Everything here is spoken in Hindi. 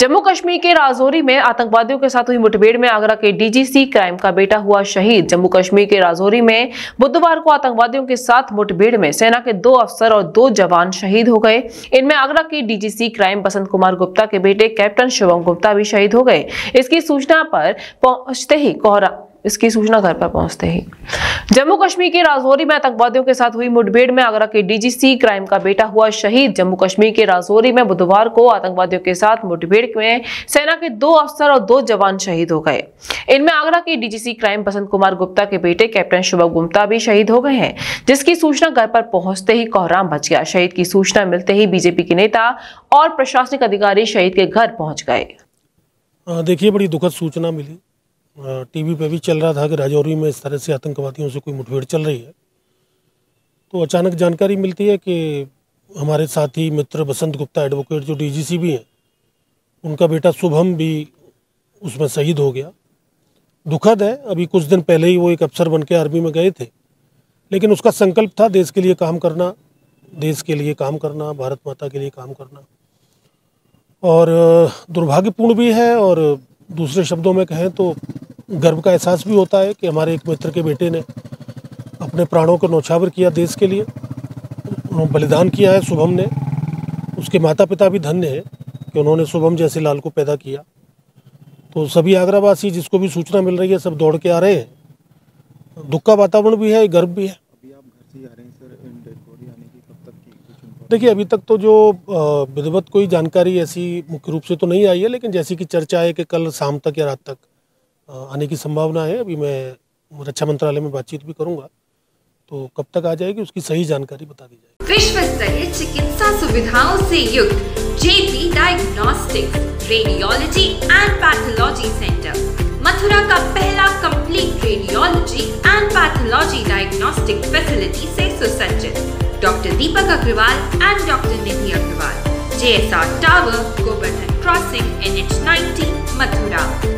जम्मू कश्मीर के राजौरी में आतंकवादियों के साथ हुई मुठभेड़ में आगरा के डीजीसी क्राइम का बेटा हुआ शहीद। जम्मू कश्मीर के राजौरी में बुधवार को आतंकवादियों के साथ मुठभेड़ में सेना के 2 अफसर और 2 जवान शहीद हो गए। इनमें आगरा के डीजीसी क्राइम बसंत कुमार गुप्ता के बेटे कैप्टन शिवम गुप्ता भी शहीद हो गए। इसकी सूचना घर पर पहुंचते ही जम्मू कश्मीर के राजौरी में आतंकवादियों के साथ हुई मुठभेड़ में आगरा के डीजीसी क्राइम का बेटा हुआ शहीद। जम्मू कश्मीर के राजौरी में बुधवार को आतंकवादियों के साथ मुठभेड़ में सेना के 2 अफसर और 2 जवान शहीद हो गए। इनमें आगरा के डीजीसी क्राइम बसंत कुमार गुप्ता के बेटे कैप्टन शिवम गुप्ता भी शहीद हो गए हैं, जिसकी सूचना घर पर पहुंचते ही कोहराम मच गया। शहीद की सूचना मिलते ही बीजेपी के नेता और प्रशासनिक अधिकारी शहीद के घर पहुंच गए। देखिए, बड़ी दुखद सूचना मिली। टीवी पे भी चल रहा था कि राजौरी में इस तरह से आतंकवादियों से कोई मुठभेड़ चल रही है। तो अचानक जानकारी मिलती है कि हमारे साथी मित्र बसंत गुप्ता एडवोकेट जो डीजीसी भी हैं, उनका बेटा शुभम भी उसमें शहीद हो गया। दुखद है। अभी कुछ दिन पहले ही वो एक अफसर बन के आर्मी में गए थे, लेकिन उसका संकल्प था देश के लिए काम करना, भारत माता के लिए काम करना। और दुर्भाग्यपूर्ण भी है, और दूसरे शब्दों में कहें तो गर्व का एहसास भी होता है कि हमारे एक मित्र के बेटे ने अपने प्राणों को न्यौछावर किया देश के लिए, बलिदान किया है शुभम ने। उसके माता पिता भी धन्य हैं कि उन्होंने शुभम जैसे लाल को पैदा किया। तो सभी आगरावासी जिसको भी सूचना मिल रही है, सब दौड़ के आ रहे हैं। दुख का वातावरण भी है, गर्व भी है। अभी आप घर से ही आ रहे हैं सर, डेड बॉडी आने की कब तक की? देखिए, अभी तक तो जो विधिवत कोई जानकारी ऐसी मुख्य रूप से तो नहीं आई है, लेकिन जैसी कि चर्चा है कि कल शाम तक या रात तक आने की संभावना है। अभी मैं रक्षा मंत्रालय में बातचीत भी करूंगा, तो कब तक आ जाएगी उसकी सही जानकारी बता दी जाएगी। विश्व स्तरीय चिकित्सा सुविधाओं से युक्त JP diagnostics, radiology and pathology centre, Mathura का पहला complete radiology and pathology diagnostic facility से सुसज्जित। Doctor Deepak Agarwal and doctor Nidhi Agarwal, JSR tower, Govardhan crossing, NH90, Mathura.